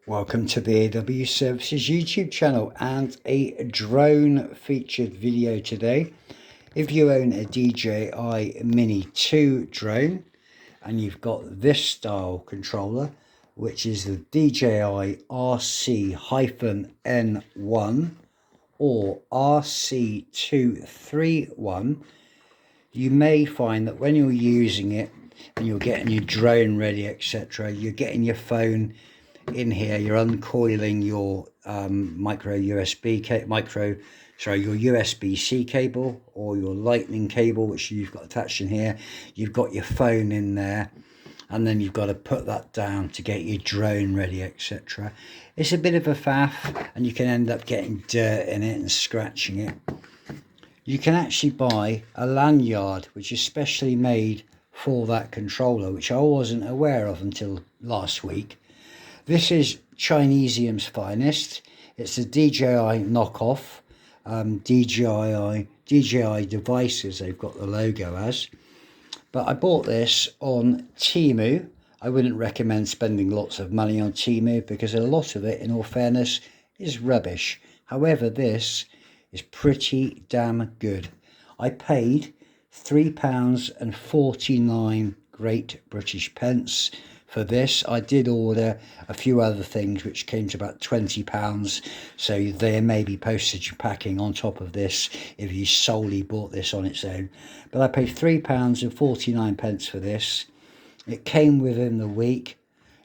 Welcome to the AW Services YouTube channel and a drone featured video today. If you own a DJI Mini 2 drone and you've got this style controller, which is the DJI RC-N1 or RC231, you may find that when you're using it and you're getting your drone ready, etc., you're getting your phone in here, you're uncoiling your your USB-C cable or your lightning cable, which you've got attached in here. You've got your phone in there, and then you've got to put that down to get your drone ready, etc. It's a bit of a faff, and you can end up getting dirt in it and scratching it. You can actually buy a lanyard which is specially made for that controller, which I wasn't aware of until last week. This is Chinesium's finest. It's a DJI knockoff, DJI devices they've got the logo as. But I bought this on Temu. I wouldn't recommend spending lots of money on Temu because a lot of it, in all fairness, is rubbish. However, this is pretty damn good. I paid £3.49 Great British pence for this. I did order a few other things which came to about £20, so there may be postage and packing on top of this if you solely bought this on its own. But I paid £3.49 for this. It came within the week.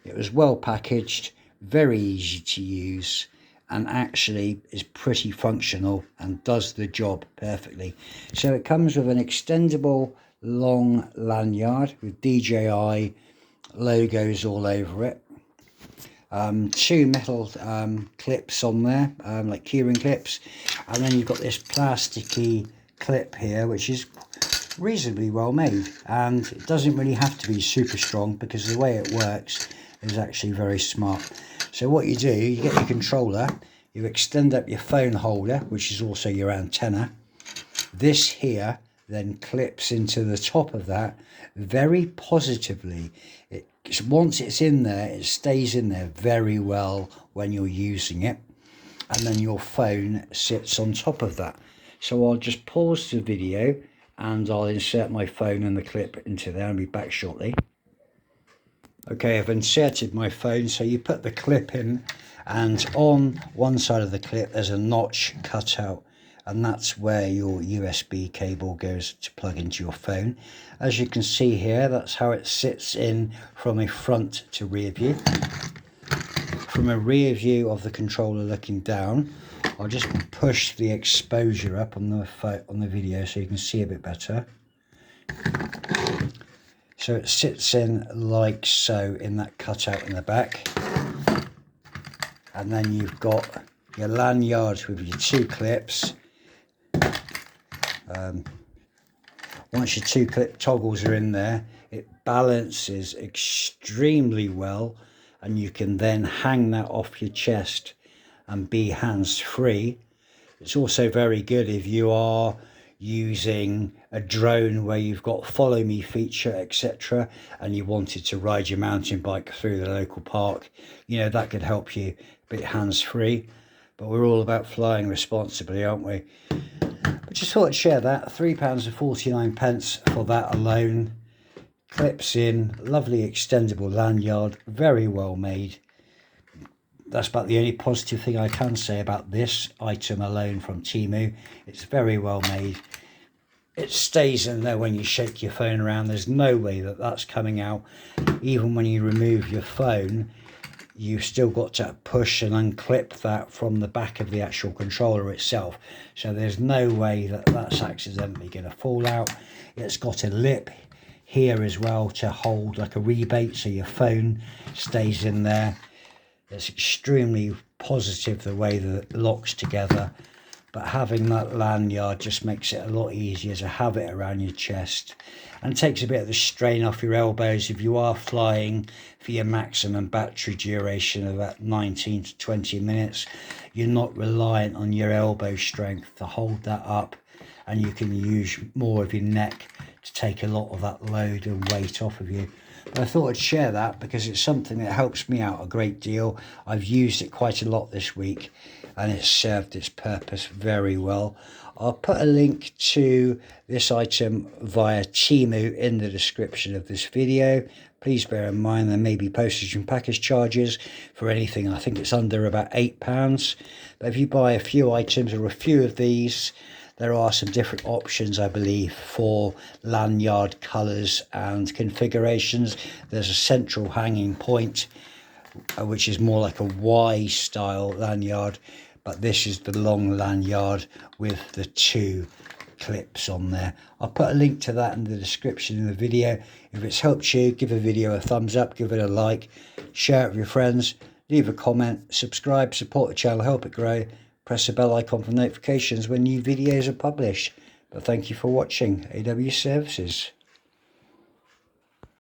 It was well packaged, very easy to use, and actually is pretty functional and does the job perfectly. So it comes with an extendable long lanyard with DJI logos all over it, two metal clips on there, like keyring clips, and then you've got this plasticky clip here which is reasonably well made, and it doesn't really have to be super strong because the way it works is actually very smart. So what you do, you get your controller, you extend up your phone holder, which is also your antenna. This here then clips into the top of that very positively. Once it's in there, it stays in there very well when you're using it, and then your phone sits on top of that. So I'll just pause the video and I'll insert my phone and the clip into there. I'll be back shortly. Okay, I've inserted my phone, so you put the clip in, and on one side of the clip there's a notch cut out, and that's where your USB cable goes to plug into your phone. As you can see here, that's how it sits in from a front to rear view. From a rear view of the controller looking down, I'll just push the exposure up on the video so you can see a bit better. So it sits in like so in that cutout in the back. And then you've got your lanyard with your two clips. Once your two clip toggles are in there, it balances extremely well, and you can then hang that off your chest and be hands-free. It's also very good if you are using a drone where you've got follow me feature, etc., and you wanted to ride your mountain bike through the local park. You know, that could help you be hands-free. But we're all about flying responsibly, aren't we? But just thought I'd share that. £3.49 for that alone. Clips in, lovely extendable lanyard, very well made. That's about the only positive thing I can say about this item alone from Temu. It's very well made. It stays in there when you shake your phone around. There's no way that that's coming out. Even when you remove your phone, you've still got to push and unclip that from the back of the actual controller itself. So there's no way that that's accidentally going to fall out. It's got a lip here as well to hold like a rebate, so your phone stays in there. It's extremely positive the way that it locks together, but having that lanyard just makes it a lot easier to have it around your chest, and takes a bit of the strain off your elbows if you are flying for your maximum battery duration of about 19 to 20 minutes. You're not reliant on your elbow strength to hold that up, and you can use more of your neck to take a lot of that load and weight off of you. But I thought I'd share that because it's something that helps me out a great deal. I've used it quite a lot this week and it's served its purpose very well. I'll put a link to this item via Temu in the description of this video. Please bear in mind there may be postage and package charges for anything. I think it's under about £8. But if you buy a few items or a few of these, there are some different options, I believe, for lanyard colours and configurations. There's a central hanging point, which is more like a Y style lanyard, but this is the long lanyard with the 2 clips on there. I'll put a link to that in the description in the video. If it's helped you, give the video a thumbs up, give it a like, share it with your friends, leave a comment, subscribe, support the channel, help it grow. Press the bell icon for notifications when new videos are published. But thank you for watching AW Services.